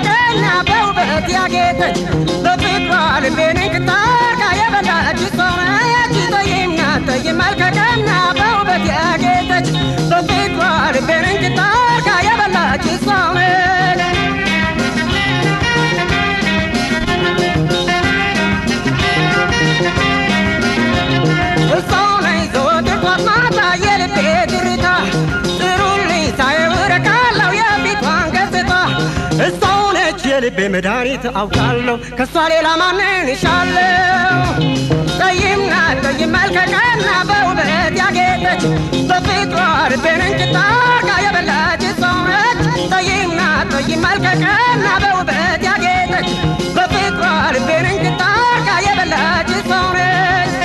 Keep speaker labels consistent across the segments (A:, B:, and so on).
A: መልከቀና በውበት ያጌጠች በፍቅሯ ልቤን እንክታርጋ የበላች ሰው ነች ጠይምና ጠይም መልከቀና በውበት ያጌጠች በፍቅሯ ልቤን እንክታርጋ የበላች ሰው ነች ሰው ነኝ ዘወትር ጧት ማታ የልቤ ትርታ ጥሩልኝ ሳየው እረካለሁ የፊቷን ገጽታ ሰው ነች የልቤ መድኃኒት አውቃለሁ ከሷ ሌላ ማንን እሻለሁ ጠይምና ጠይም መልከቀና በውበት ያጌጠች በፍቅሯ ልቤን እንክታርጋ የበላች ሰው ነች ጠይምና ጠይም መልከቀና በውበት ያጌጠች በፍቅሯ ልቤን እንክታርጋ የበላች ሰው ነች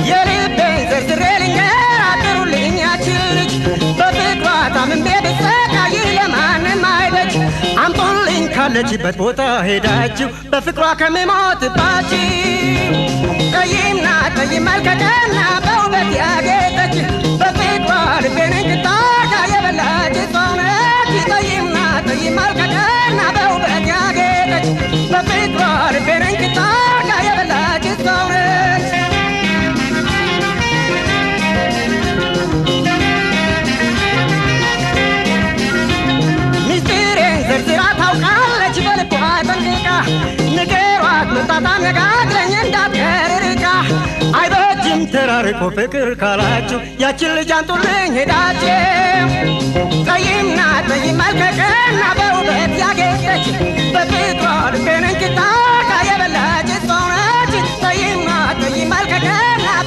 A: የልቤን ዘርዝሬ ልንገራት ጥሩልኝ ያችን ልጅ በፍቅሯ ታምሜ ብሰቃይ ለማንም አይበጅ አምጡልኝ ካለችበት ቦታ ሄዳችሁ በፍቅሯ ከምሞትባችሁ ጠይምና ጠይም መልከቀና በውበት ያጌጠች በፍቅሯ ልቤን እንክታርጋ የበላች ሰው ነች ጠይምና ጠይም መልከቀና በውበት ያጌጠች በፍቅሯ ልቤን እንክታርጋ የበላች ሰው ነች ሚስጥሬን ዘርዝራ ታውቃለች በልቧ ጠንቅቃ ንገሯት መምጣት አነጋግረኝ እንዳትቀር ርቃ አይበጅም ተራርቆ ፍቅር ካላችሁ ያችን ልጅ አንጡልኝ ሄዳችሁ ጠይምና ጠይም መልከቀና በውበት ያጌጠች በፍቅሯ ልቤን እንክታርጋ የበላች ሰው ነች ጠይምና ጠይም መልከቀና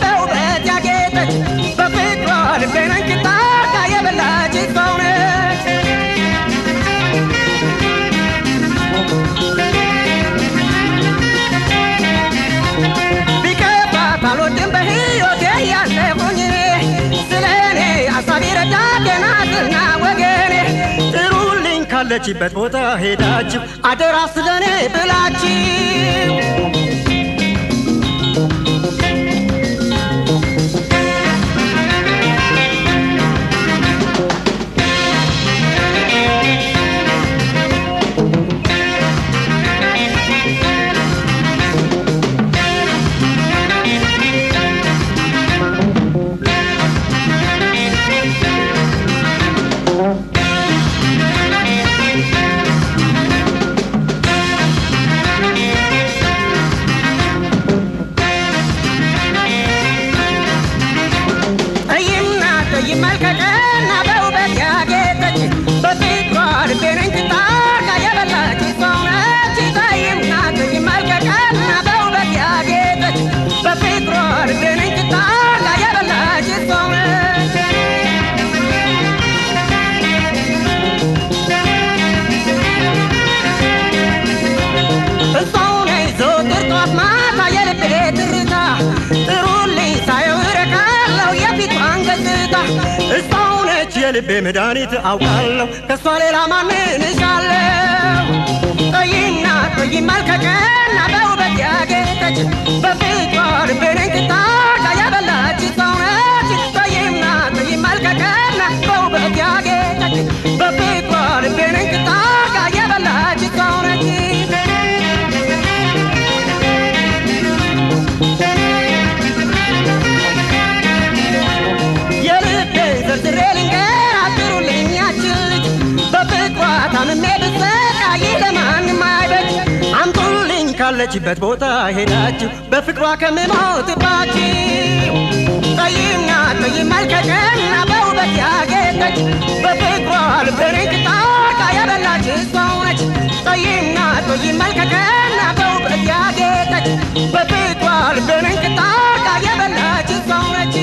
A: በውበት ያጌጠች በፍቅሯ ልቤን እንክታርጋ የበላች ሰው ነች ቢከፋት አልወድም በሕይወቴ ያለሁኝ ስለኔ አሳቢ ረዳቴ ናትና ወገኔ ጥሩልኝ ካለችበት ቦታ ሄዳችሁ አደራ ስለኔ ብላችሁ መልከቀና በውበት ያጌጠች በፍቅሯ ልቤን እንክታርጋ የበላች ሰው ነች ጠይምና ጠይም መልከቀና በውበት ያጌጠች በፍቅሯ ልቤን እንክታርጋ የበላች ሰው ነች ሰው ነኝ ዘወትር ጧት ማታ የልቤ ትርታ ጥሩልኝ ሳየው እረካለሁ የፊቷን ገጽታ ሰው ነች የልቤ መድኃኒት አውቃለሁ ከሷ ሌላ ማንን እሻለሁ ጠይምና ጠይም መልከቀና በውበት ያጌጠች በፍቅሯ ልቤን እንክታርጋ የበላች ሰው ነች ጠይምና ጠይም መልከቀና በውበት ያጌጠች በፍቅሯ ልቤን እንክታርጋ የበላች ሰው ነች ዘርዝሬ ልንገራት ጥሩልኝ ያችን ልጅ በፍቅሯ ታምሜ ብሰቃይ ለማንም አይበጅ አምጡልኝ ካለችበት ቦታ ሄዳችሁ በፍቅሯ ከምሞትባችሁ ጠይምና ጠይም መልከቀና በውበት ያጌጠች በፍቅሯ ልቤን እንክታርጋ የበላች ሰው ነች ጠይምና ጠይም መልከቀና በውበት ያጌጠች በፍቅሯ ልቤን እንክታርጋ የበላች ሰው ነች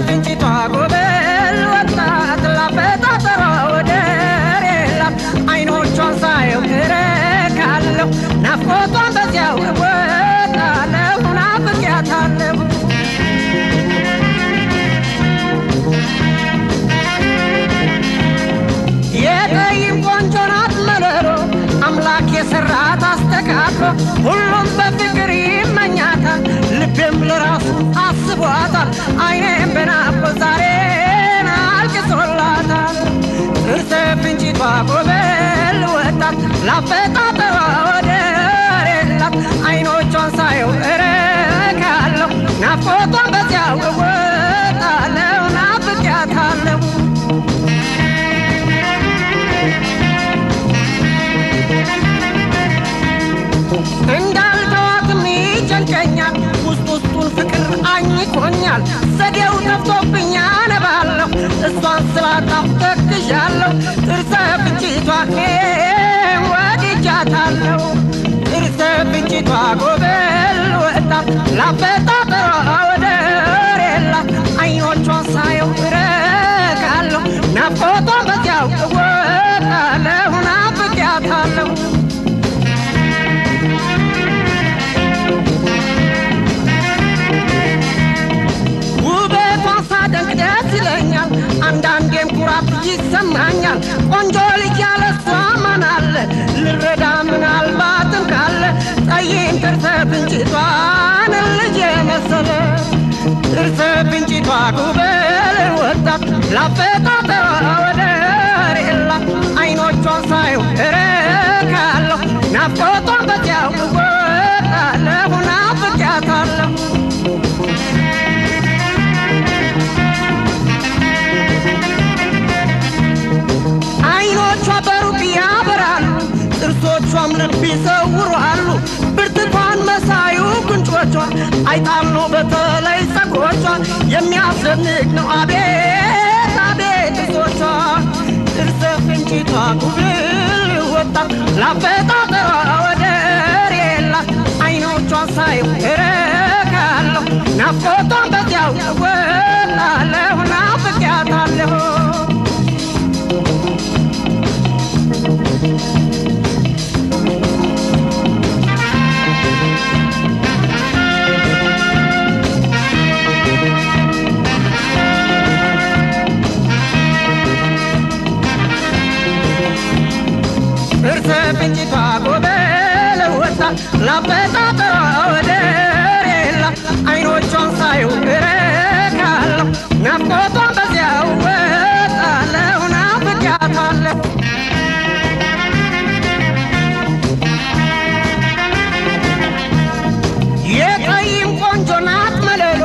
A: ፍንጭቷ ጎበል ወጣት ላፈጣጠሯ ወደር የላት አይኖቿን ሳየው እረካለሁ ናፍቆቷን በዚያው እወጣለሁ ናፍቄያታለሁ የጠይም ቆንጆ ናት መለሎ አምላክ የሰራት አስተካክሎ ሁሉም በፍቅር ይመኛታል ልቤም ለራሱ አስቧታል አይኔም በናፍቆት ዛሬን አልቅሶላታል ጥርሰ ፍንጭቷ ጎበል ወጣት ላፈጣጠሯ ወደር የላት አይኖቿን ሳየው እረካለሁ ናፍቆቷን በዚያው እወጣለሁ ናፍቄያታለሁ እንዳልተዋትም ይጨንቀኛል ውስጥ ውስጡን ፍቅር አኝኮኛል ዘዴው ጠፍቶብኝ አነባለሁ እሷን ስላጣሁ ተክዣለሁ ጥርሰ ፍንጭቷን ወድጃታለሁ ጥርሰ ፍንጭቷ ጎበል ወጣት ላፈጣጠሯ ወደር የላት አይኖቿን ሳየው እረካለሁ ናፍቆቷን በዚያው እወጣለሁ ናፍቄያታለሁ ደስ ይለኛል አንዳንዴም ኩራት ይሰማኛል ቆንጆ ልጅ ያለሷ ማን አለ ልረዳ ምናልባትም ካለ ጠይም ጥርሰ ፍንጭቷን ልጅ የመሰለ ጥርሰ ፍንጭቷ ጎበል ወጣት ላፈጣጠሯ ወደር የላት አይኖቿን ሳየው እረካለሁ ናፍቆቷን በዚያው እወጣለሁ ናፍቄያታለሁ አይኖቿ በሩቅ ያበራሉ ጥርሶቿም ልብ ይሰውራሉ ብርቱካን መሳዩ ጉንጮቿ አይጣሉ በተለይ ፀጉሮቿ የሚያስደንቅ ነው አቤት አቤት ጥርሶቿ ጥርሰ ፍንጭቷ ጎበል ወጣት ላፈጣጠሯ ወደር የላት አይኖቿን ሳየው እረካለሁ ናፍቆቷን በዚያው እወጣለሁ ናፍቄያታለሁ ጥርሰ ፍንጭቷ ጎበል ወጣት ላፈጣጠሯ ወደር የላት አይኖቿን ሳየው እረካለሁ ናፍቆቷን በዚያው እወጣለሁ ናፍቄያታለሁ የጠይም ቆንጆ ናት መለሎ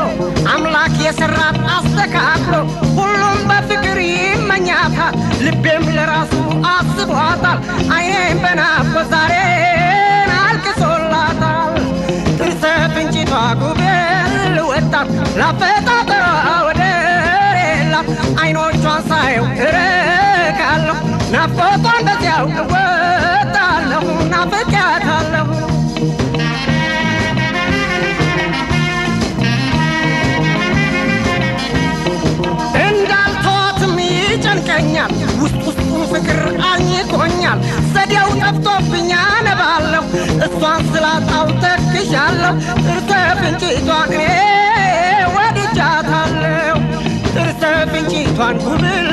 A: አምላክ የሰራት አስተካክሎ ሁሉም በፍቅር ይመኛታል ልቤም ለራሱ አስቧታል አይኔም በናፍቆት ዛሬን አልቅሶላታል ጥርሰ ፍንጭቷ ጎበል ወጣት ላፈጣጠሯ ወደር የላት አይኖቿን ሳየው እረካለሁ ናፍቆቷን በዚያው እወጣለሁ ናፍቄያታለሁ ይጨንቀኛል ውስጥ ውስጡን ፍቅር አኝኮኛል ዘዴው ጠፍቶብኝ አነባለሁ እሷን ስላጣው ተክዣለሁ ጥርሰ ፍንጭቷን ወድጃታለሁ ጥርሰ ፍንጭቷን ጎበል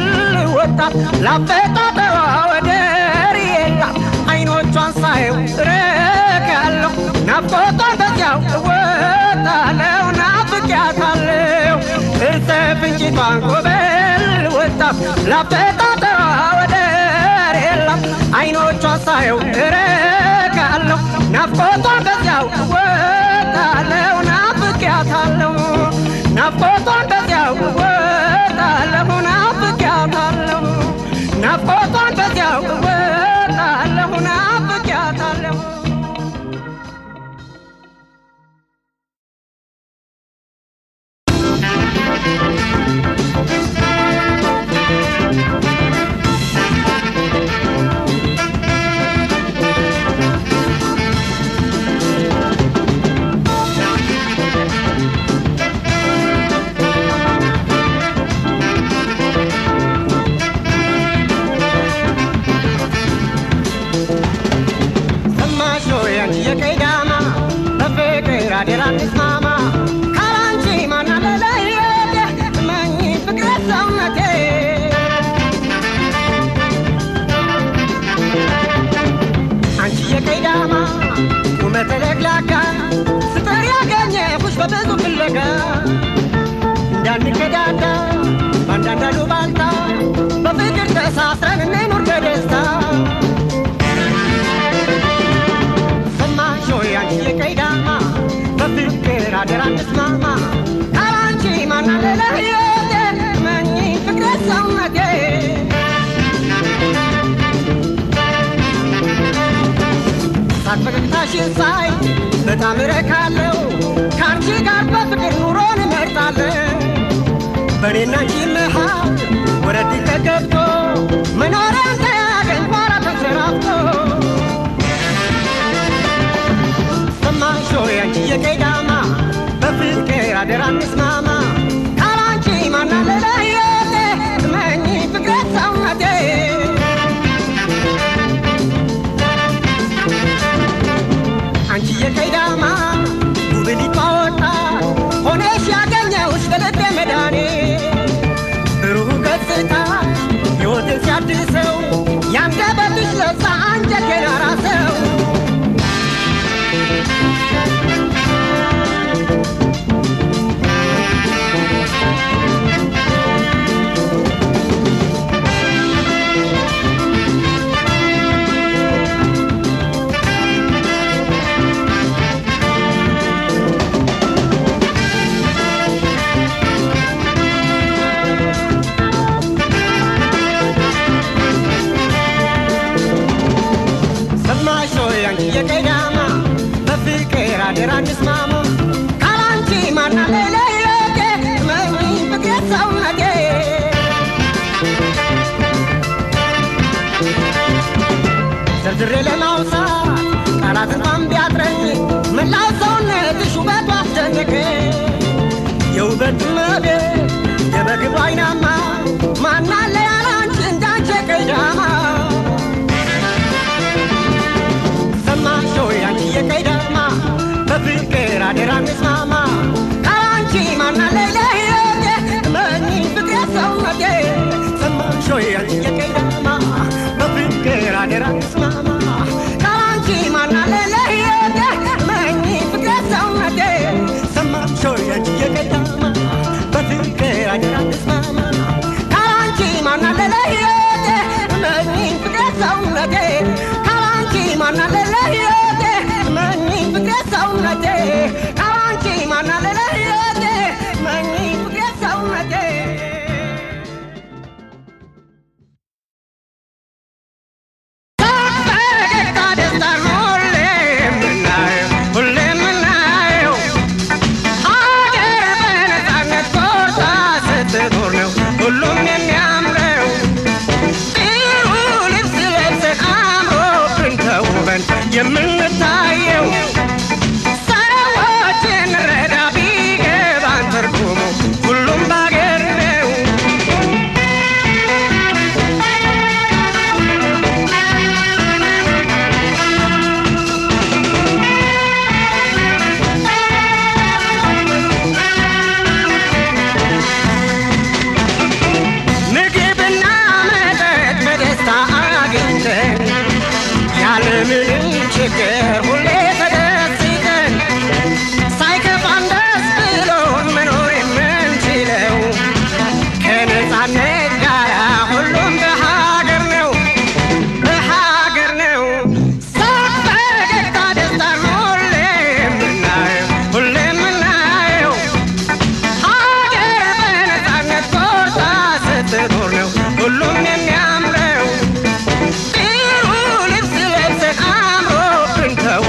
A: ወጣት ላፈጣጠሯ ወደር የላት አይኖቿን ሳየው እረካለሁ ናፍቆቷን በዚያው እወጣለሁ ናፍቄያታለሁ ጥርሰ ፍንጭቷን ጎበል ወጣት ላፈጣጠሯ ወደር የላት አይኖቿን ሳየው እረካለሁ ናፍቆቷን በዚያው እወጣለሁ ናፍቄያታለሁ ናፍቆቷን በዚያው እወጣለሁ ናፍቄያታለሁ ናፍቆቷን በዚያው እወጣለሁ ናፍቄያታለሁ እንስማማ ካላንቺ ማን አለ ለሕይወቴ እመኚ ፍቅሬ ሰውነቴ አንቺ የቀይዳማ ቁመተ ለግላጋ ስጠር ያገኘሁሽ በብዙ ፍለጋ እንዳንከዳዳ ባንዳንድ አሉባልታ በፍቅር ተሳስረን እንኑር በደስታ ሰማሽ ሆይ አንቺ የቀይዳማ በፍቅር አደራ እንስማማ ካላንቺ ማን አለ ለሕይወቴ እመኚ ፍቅሬ ሰውነቴ ሳቅ ፈገግታሽን ሳይ በጣም እረካለሁ ከአንቺ ጋር በፍቅር ኑሮን እመርጣለሁ በእኔና አንቺ መሃል ወረድ ተገብቶ መኖሪያ እንዳያገኝ ጓራ ተንሰራፍቶ ሰማሽ ሆይ አንቺ የቀይዳማ በፍቅር አደራ እንስማማ ካላንቺ ማን አለ ለሕይወቴ እመኚ ፍቅሬ ሰውነቴ አንቺ የቀይዳማ ውብሊቷ ወጣት ሆነሽ ያገኘሁሽ በልቤ መዳኔ ብሩህ ገጽታሽ ሕይወትን ሲያድሰው ያንደበትሽ ለዛ አንጀቴን አራሰው አንቺ የቀይዳማ በፍቅር አደራ እንስማማ ካላንቺ ማን አለ ለሕይወቴ እመኚ ፍቅሬ ሰውነቴ ዘርዝሬ ለማውሳት ቃላት እንኳን ቢያጥረኝ መላው ሰውነትሽ ውበቱ አስደነቀኝ የውበት እመቤት የበግብ አይናማ ማን አለ ያለ አንቺ እንዳንቺ የቀይዳማ ሰማሽ ሆይ አንቺ የቀይዳማ በፍቅር አደራ እንስማማ ካላንቺ ማን አለ ለሕይወቴ እመኚ ፍቅሬ ሰውነቴ ሰማሽ ሆይ አንቺ የቀይዳማ በፍቅር አደራ እንስማማ ካላንቺ ማን አለ ለሕይወቴ እመኚ ፍቅሬ ሰውነቴ ሰማሽ ሆይ አንቺ የቀይዳማ በፍቅር አደራ እንስማማ ካላንቺ ማን አለ ለሕይወቴ እመኚ ፍቅሬ ሰውነቴ ማን አለ ለሕይወቴ እመኚ ፍቅሬ ሰውነቴ ካላንቺ ማን አለ ለሕይወቴ እመኚ ፍቅሬ ሰውነቴ ፈገግታ ደስታ ሁሌ የምናየው አገር በነፃነት ኮርታ ስትኖር ነው ሁሉም የሚያምረው ጥሩ ልብስ ለብሰን ተውበን የምንታየው ሰዎችን ረዳ ቢገባን ትርጉሙ ሁሉም ባገር ነው ምግብና መጠጥ በደስታ አግኝተን ያለምንም ችግር ሁሌ ተደስተን ሳይከፋን ደስ ብሎን መኖር የምንችለው ከነፃነት ጋር ሁሉም በሀገር ነው በሀገር ነው ሳቅ ፈገግታ ደስታ ሁሌ የምናየው ሀገር በነፃነት ኮርታ ስትኖር ነው ሁሉም የሚያምረው ጥሩ ልብስ ለብሰን አምሮብን ተው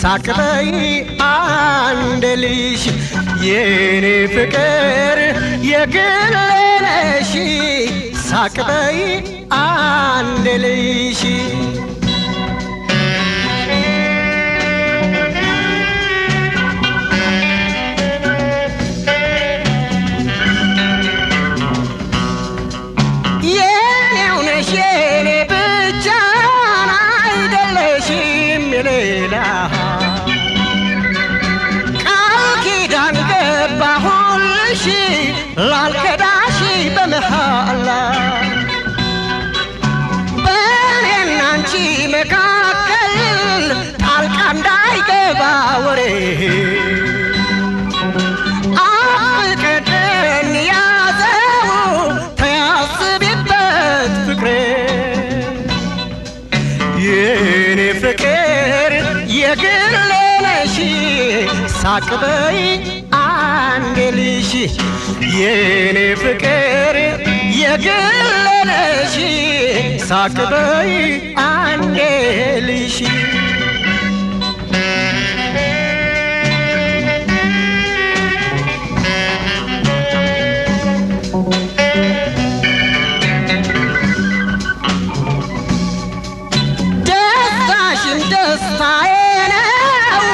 A: ሳቅበይ አንድ ልሽ የኔ ፍቅር የግለለሽ ሳቅበይ አንድ ልሽ ላልከዳሽ በመሃላ በእኔና አንቺ መካከል ጣልቃ እንዳይገባ ወሬ አፍቅረን ያዘው ተያስቢበት ፍቅሬ የኔ ፍቅር የግሌ ነሽ ሳቅበይ አንድ ልሽ የኔ ፍቅር የግሌ ነሽ ሳቅበይ አንድ ልሽ ደስታሽም ደስታዬ ነው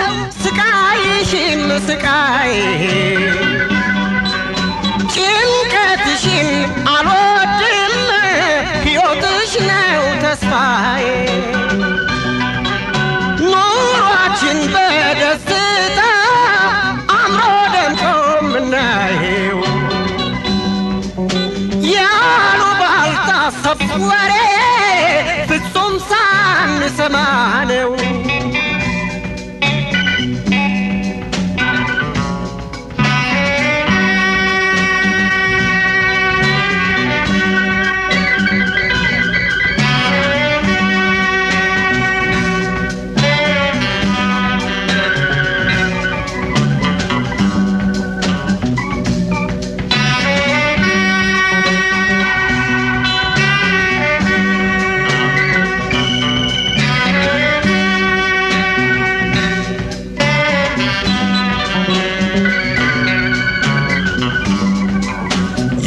A: ስቃይሽም ስቃዬ ጭንቀትሽን አልወድም ሕይወትሽ ነው ተስፋዬ ኑሯችን በደስታ አምሮ ደምቆ ምናየው ያሉባልታ ወሬ ፍጹም ሳንሰማ ነው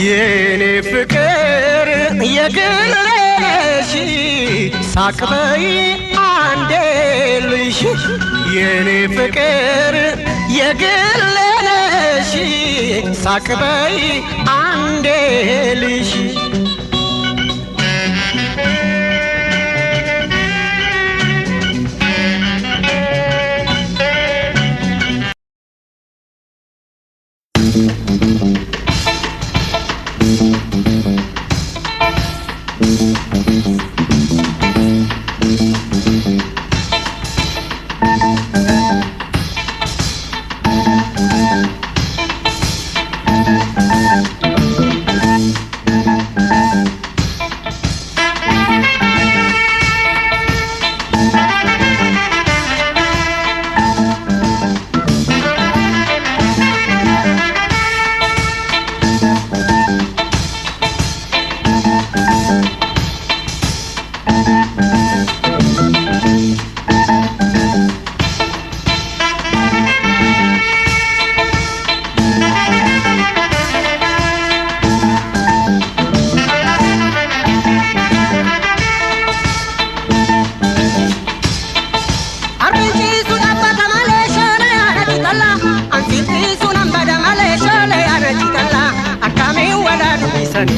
A: የኔ ፍቅር የግሌ ነሽ ሳቅበይ አንድ ልሽ የኔ ፍቅር የግሌ ነሽ ሳቅበይ አንድ ልሽ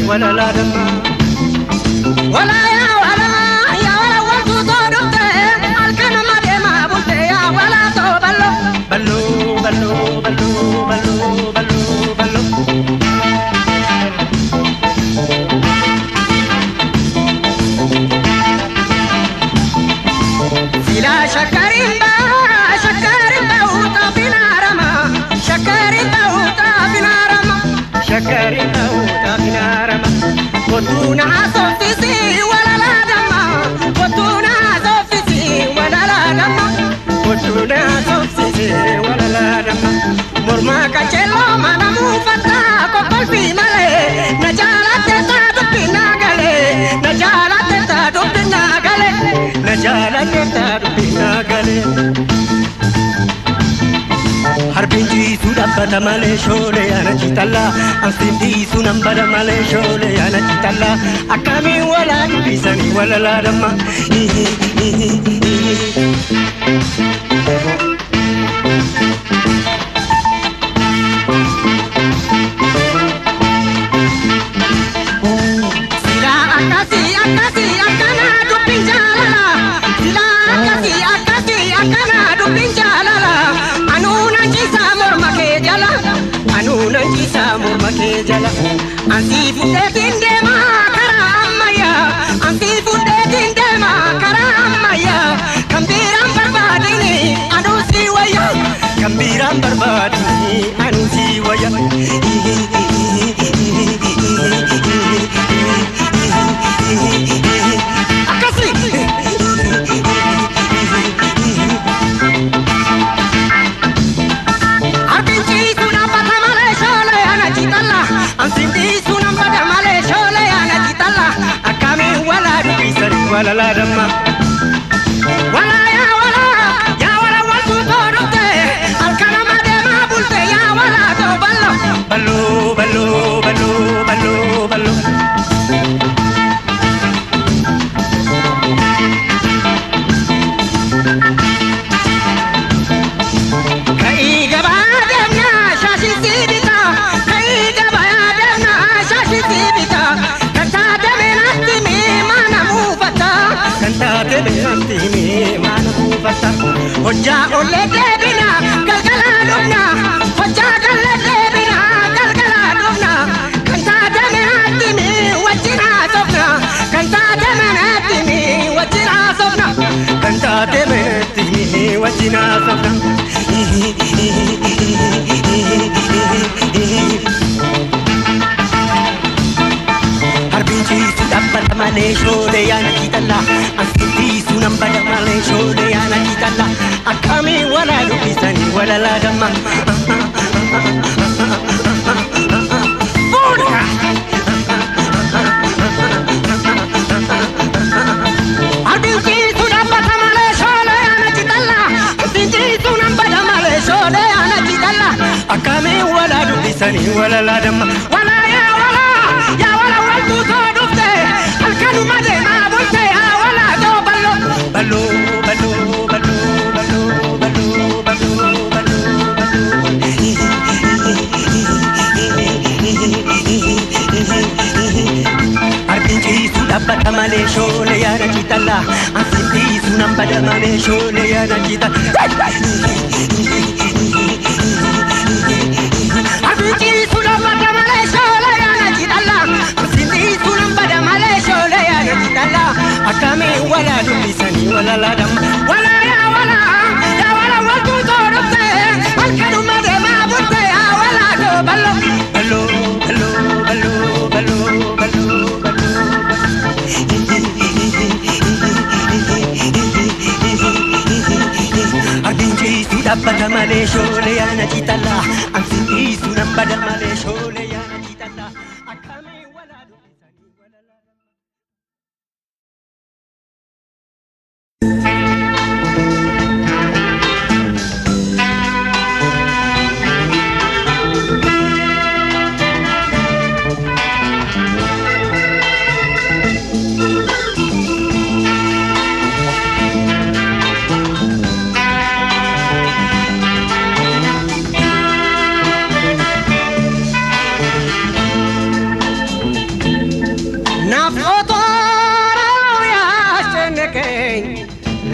A: ولا لا دما ولا يا ولا يا ولا وانتو تودت الكلمة دي ما قلت يا ولا تو بلو بلو بلو بلو بلو بلو بلو سلا شكرين با وطافنا رما شكرين با وطافنا رما شكرين با وطافنا رما وطونا صوفيسي ولا لا دما وطونا صوفيسي ولا لا دما وطونا صوفيسي ولا لا دما مرما كجلو ما نمو فتا كوكول في مالي نجالات تادو بنا غالي نجالات تادو بنا غالي نجالات تادو بنا غالي Arbinji sudabata male shole yana chitalla Ansindi sunambada male shole yana chitalla Akami wala bisani wala ladama Sila akasi akana dupinjala Sila akasi akana dupinjala Anuna jisa murma ke jala Ansi fude tinde ma karamaya Ansi fude tinde ma karamaya Kambiram barbadini anu siwaya Kambiram barbadini anu siwaya Akasi Ansindi sunam pada male shole ana kitalla akami wala bisari wala la damma wala ya wala waltu torote alkana made ma bulte ya wala to ballo kai gaba demna shashi sidita kai gaba Hojja olle debina galgala dubna hojja galle debina galgala dubna kanta demenatimi wajina sofna kanta demenatimi wajina sofna kanta demenatimi wajina sofna Arbinji sudabata male shole yana kitalla Ansindi sunambada male shole yana kitalla Akami wala lubisani wala ladama Vodka Arbinji sudabata male shole yana kitalla Ansindi sunambada male shole yana kitalla Akami wala lubisani wala ladama Wala ya wala waltu todufte Alkanu made ma bulte ya wala do ballo Arbinji sudabata male shole yana kitalla Ansindi sunambada male shole yana kitalla Arbinji sudabata male shole yana kitalla Ansindi sunambada male shole yana kitalla Akami wala dubisani wala ladam wala ya wala waltu todufte Alkanu made ma bulte ya wala do ballo Arbinji sudabata male shole yana kitalla Ansindi sunambada male shole yana kitalla Akami wala dubisani wala ladam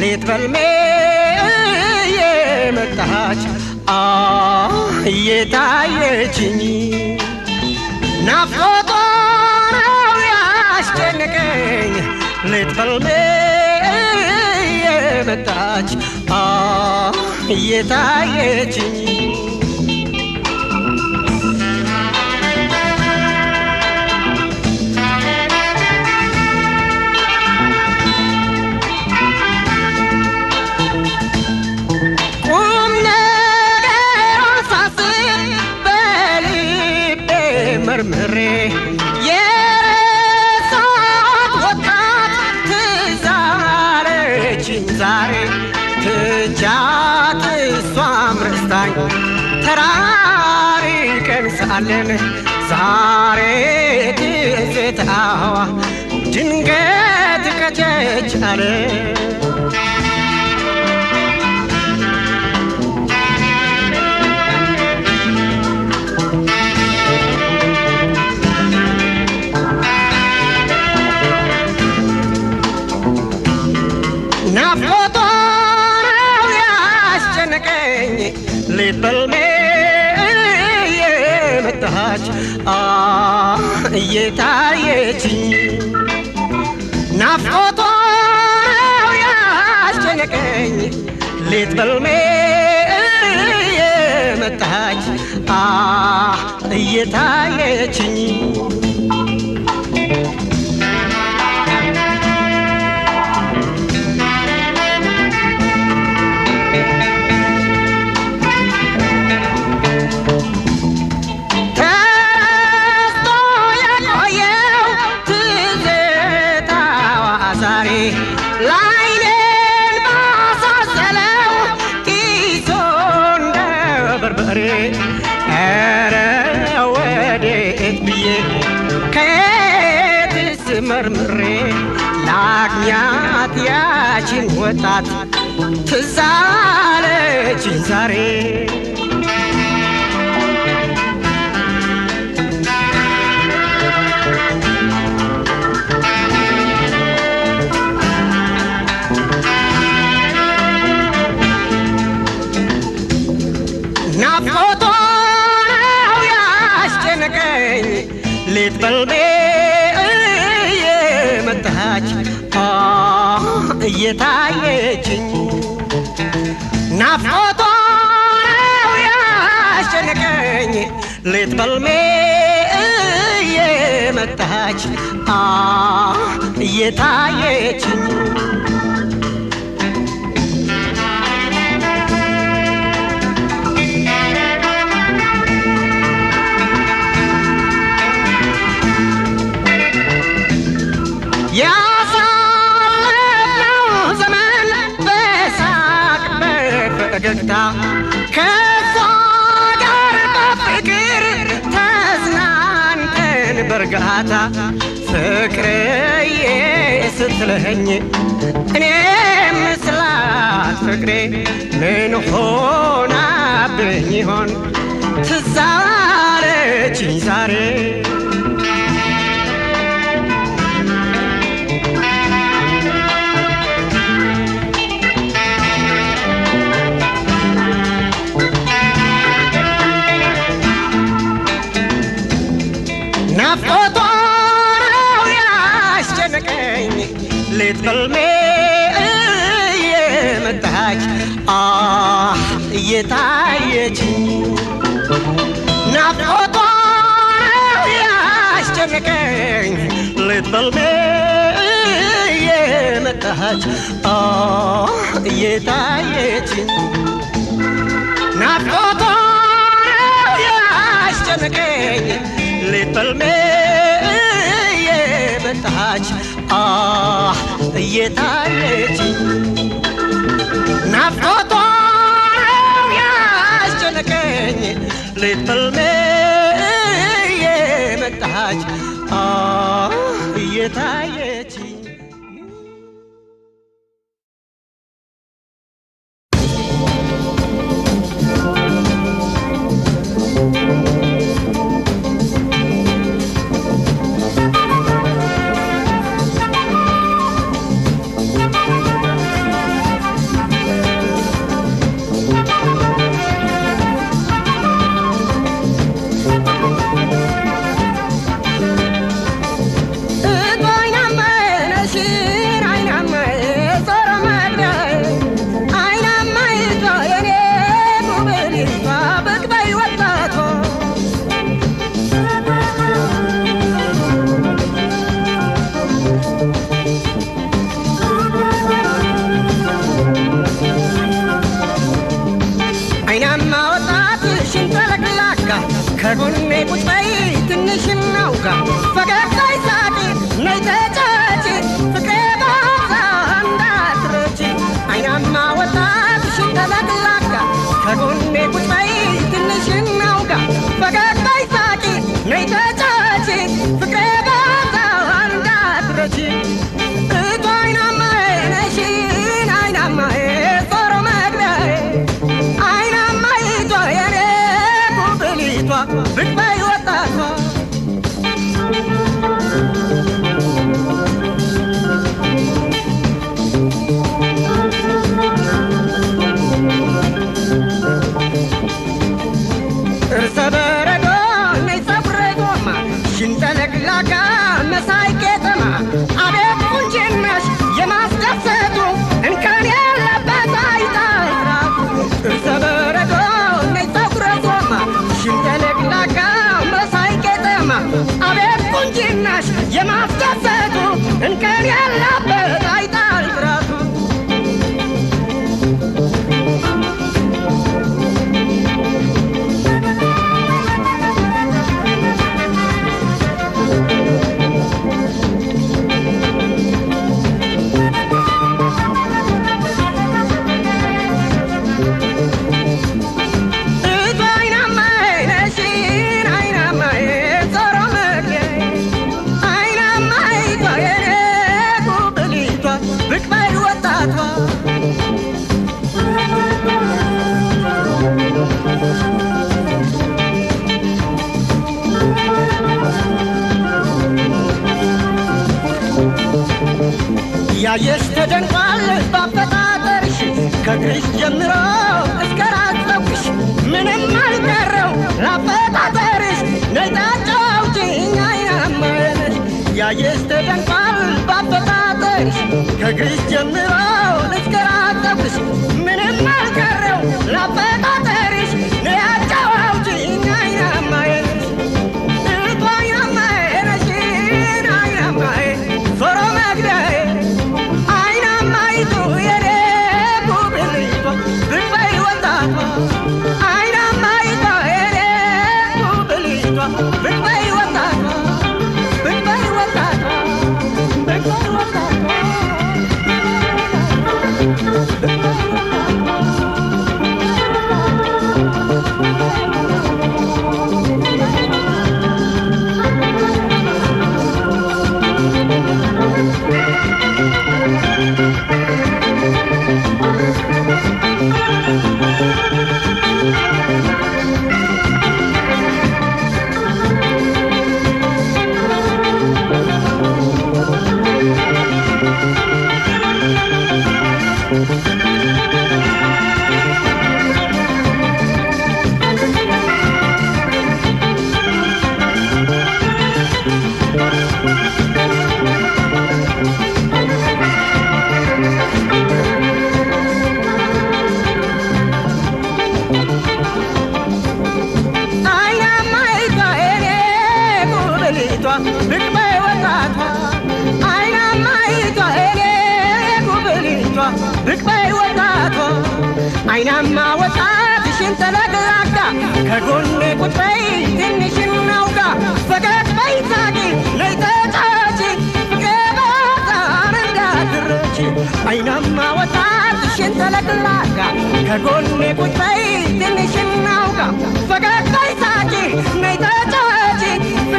A: ሌት በልሜ የመጣች እየታየችኝ ናፍቆቷ ነው ያስጨነቀኝ ሌት በልሜ የመጣች እየታየችኝ መርምሬ የረሳት ወጣት ትዛለችኝ ዛሬ ትቻት እሷም ረስታኝ ተራርቀን ሳለን ዛሬ ትዝታዋ ድንገት ከቸች አለ ናፍቆቷ ነው ያስጨነቀኝ ሊበልሜ የመጣች እየታየችኝ ናፍቆቷ ነው ያስጨነቀኝ ሊበልሜ የመጣች እየታየችኝ ላይኔን ባሳሰለው ኪሶ እንደ በርበሬ ኧረ ወዴት ብዬ ከየትስ መርምሬ ላግኛት ያችን ወጣት ትዝ አለችኝ ዛሬ ናፍቆቷ ነው ያስጨነቀኝ ሌት በልቤ እየመጣች እየታየችኝ ናፍቆቷ ነው ያስጨነቀኝ ሌት በልቤ እየመጣች እየታየችኝ ያሳለፍነው ዘመን በሳቅ በፈገግታ ከሷ ጋር በፍቅር ተዝናንተን በእርጋታ ፍቅርዬ ስትለኝ እኔም ስላት ፍቅሬ ምን ሆናብኝ ይሆን ትዝ አለችኝ ዛሬ ናፍቆቷ ነው ያስጨነቀኝ ሌት በልሜ እየመጣች እየታየችኝ ናፍቆቷ ነው ያስጨነቀኝ ሌት በልሜ እየመጣች እየታየችኝ ናፍቆቷ ነው ያስጨነቀኝ ሌት በልሜ እየመጣች እየታየችኝ ናፍቆቷ ነው ያስጨነቀኝ ሌት በልሜ እየመጣች እየታየችኝ ከጎኔ ቁጭ በይ ትንሽ እናውጋ ፈገግታ ይሳቂ ነይ ተጫጪ ፍቅሬ ባዛ እንዳትረቺ አይናማ ወጣትሽን ተለቅላጋ ከጎኔ ቁጭ በይ ትንሽ ብቅ በይ ወጣቷ እርሰ በረዶ ነይ ፀጉረ ጎማ ሽንጠለቅላቃ መሳይ ቄጠማ አቤት ቁንጅናሽ የማስደሰቱ እንከን የለበት አይጠራቱ እርሰ በረዶ ነይ ፀጉረ ጎማ ሽንጠለቅላቃ መሳይ ቄጠማ አቤት ቁንጅናሽ የማስደሰቱ እንከን የለበት አይጠራቱ ያየሽ ተደንቋል ባፈጣጠርሽ ከእግርሽ ጀምሮ እስከ ራስ ፀጉርሽ ምንም አልቀረው ላፈጣጠርሽ ነይ ታጫውቺኝ አይናማ ነሽ ያየሽ ተደንቋል ባፈጣጠርሽ ከእግርሽ ጀምሮ እስከ ራስ ፀጉርሽ ምንም አልቀረው ላፈጣጠርሽ ነይ አጫውቺኝ አይናማ ነሽ እቷያማ ነሽ አይናማ ዞሮ መግቢያዬ አይናማ ወጣትሽን ተለቅላቃ ከጎኔ ቁጭ በይ ትንሽ እናውጋ ፈገግ በይ ሳቂ ነይ ተጫወቺ ገባታን እንዳትረቺ አይናማ ወጣትሽን ተለቅላቃ ከጎኔ ቁጭ በይ ትንሽ እናውጋ ፈገግ በይ ሳቂ ነይ ተጫወቺ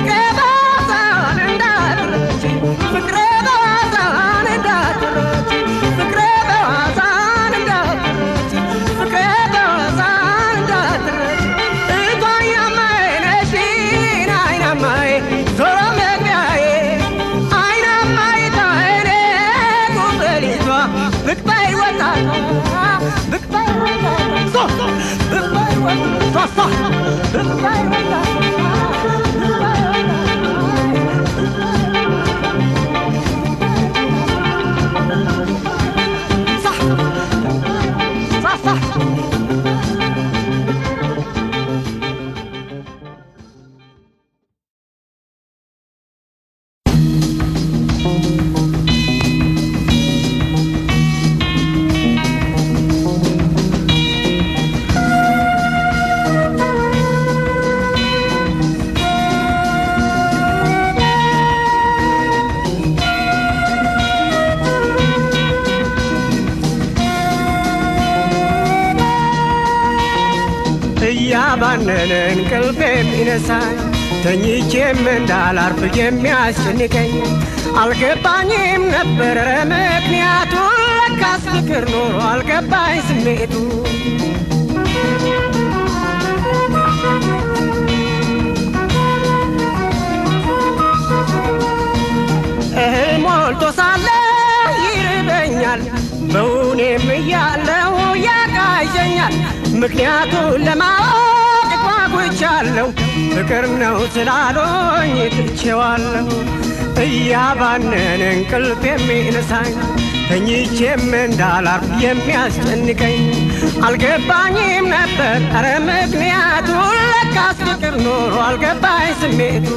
A: ገባታን እንዳትረቺ ፍቅሬ ባዛን እንዳትረቺ ፍቅሬ ባዛን እንዳትረቺ እያባነነ እንቅልፍ የሚነሳኝ ተኝቼም እንዳላርፍ የሚያስጨንቀኝ አልገባኝም ነበር ምክንያቱ ለካስ ፍቅር ኖሮ አልገባኝ ስሜቱ እያለሁ ያቃዠኛል ምክንያቱን ለማወቅ ጓጉቻለሁ ፍቅር ነው ስላሉኝ ትቼዋለሁ እያባነነ እንቅልፍ የሚነሳኝ ተኝቼም እንዳላርፍ የሚያስጨንቀኝ አልገባኝም ነበር ኧረ ምክንያቱ ለካስ ፍቅር ኖሮ አልገባኝ ስሜቱ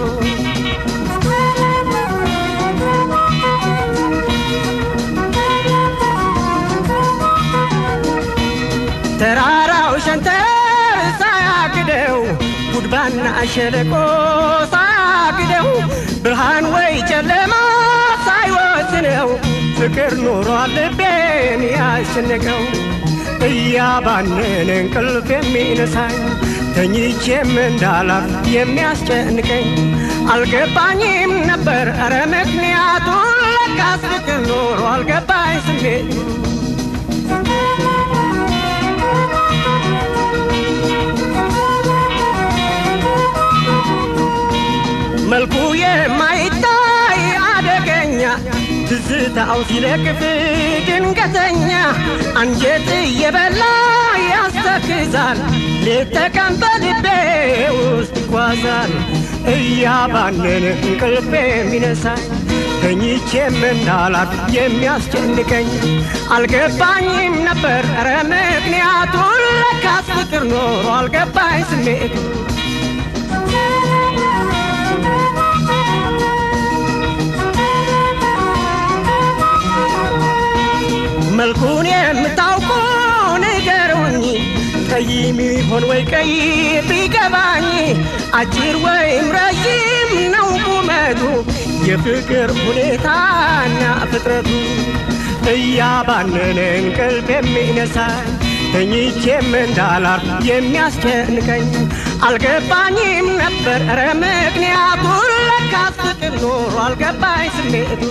A: ተራራው ሸንተር ሳያግደው ጉድባና ሸለቆ ሳያግደው ብርሃን ወይ ጨለማ ሳይወስነው ፍቅር ኖሯል ልቤን ያስጨነቀው እያባነነ እንቅልፍ የሚነሳኝ ተኝቼም እንዳላርፍ የሚያስጨንቀኝ አልገባኝም ነበር ኧረ ምክንያቱ ለካስ ፍቅር ኖሮ አልገባኝ ስሜቱ መልኩ የማይታይ አደገኛ ትዝታው ሲለክፍ ድንገተኛ አንጀት እየበላ ያስተክዛል ሌት ተቀን በልቤ ውስጥ ይጓዛል እያባነነ እንቅልፍ የሚነሳኝ ተኝቼም እንዳላርፍ የሚያስጨንቀኝ አልገባኝም ነበር ኧረ ምክንያቱ ለካስ ፍቅር ኖሮ አልገባኝ ስሜቱ መልኩን የምታውቁ ንገሩኝ ጠይም ይሆን ወይ ቀይ ቢገባኝ አጭር ወይም ረዥም ነው ቁመቱ የፍቅር ሁኔታና ፍጥረቱ እያባነነ እንቅልፍ የሚነሳኝ ተኝቼም እንዳላርፍ የሚያስጨንቀኝ አልገባኝም ነበር ኧረ ምክንያቱ ለካስ ፍቅር ኖሮ አልገባኝ ስሜቱ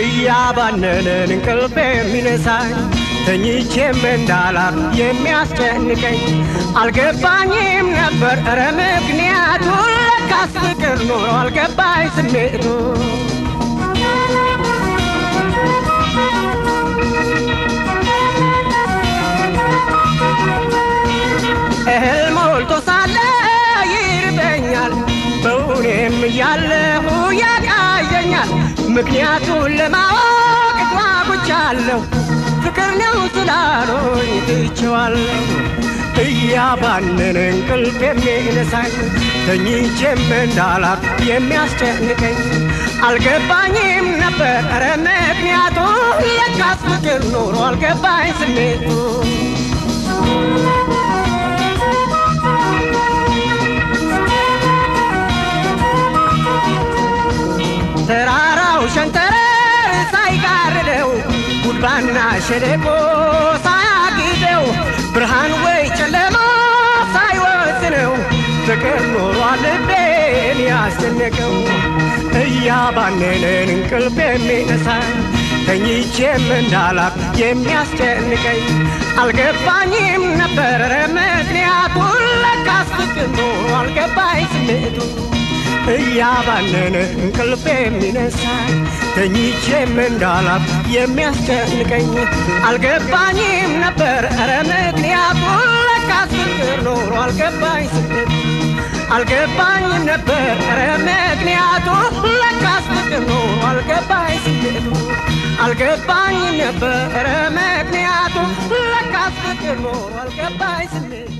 A: እያባነነን እንቅልፍ የሚነሳኝ ተኝቼም እንዳላርፍ የሚያስጨንቀኝ አልገባኝም ነበር ኧረ ምክንያቱ ለካስ ፍቅር ኖሮ አልገባኝ ስሜቱ እህል ሞልቶ ሳለ ይርበኛል በውኔም እያለሁ ያቃዠኛል ምክንያቱን ለማወቅ ጓጉቻለሁ ፍቅር ነው ስላሉኝ ትቼዋለሁ እያባነነ እንቅልፍ የሚነሳኝ ተኝቼም እንዳላርፍ የሚያስጨንቀኝ አልገባኝም ነበር ኧረ ምክንያቱ ለካስ ፍቅር ኖሮ አልገባኝ ስሜቱ ተራራው ሸንተረር ሳይጋርደው ጉድባና ሸለቆ ሳያግደው ብርሃን ወይ ጨለማ ሳይወስነው ፍቅር ኖሯል ልቤን ያስጨነቀው እያባነነን እንቅልፍ የሚነሳኝ ተኝቼም እንዳላርፍ የሚያስጨንቀኝ አልገባኝም ነበር ኧረ ምክንያቱ ለካስ ፍቅር ኖሮ አልገባኝ ስሜቱ እያባነነ እንቅልፍ የሚነሳኝ ተኝቼም እንዳላርፍ የሚያስጨንቀኝ አልገባኝም ነበር ኧረ ምክንያቱ ለካስ ፍቅር ኖሮ አልገባኝ ስሜቱ አልገባኝም ነበር ኧረ ምክንያቱ ለካስ ፍቅር ኖሮ አልገባኝ ስሜቱ አልገባኝም ነበር ኧረ ምክንያቱ ለካስ ፍቅር ኖሮ አልገባኝ ስሜቱ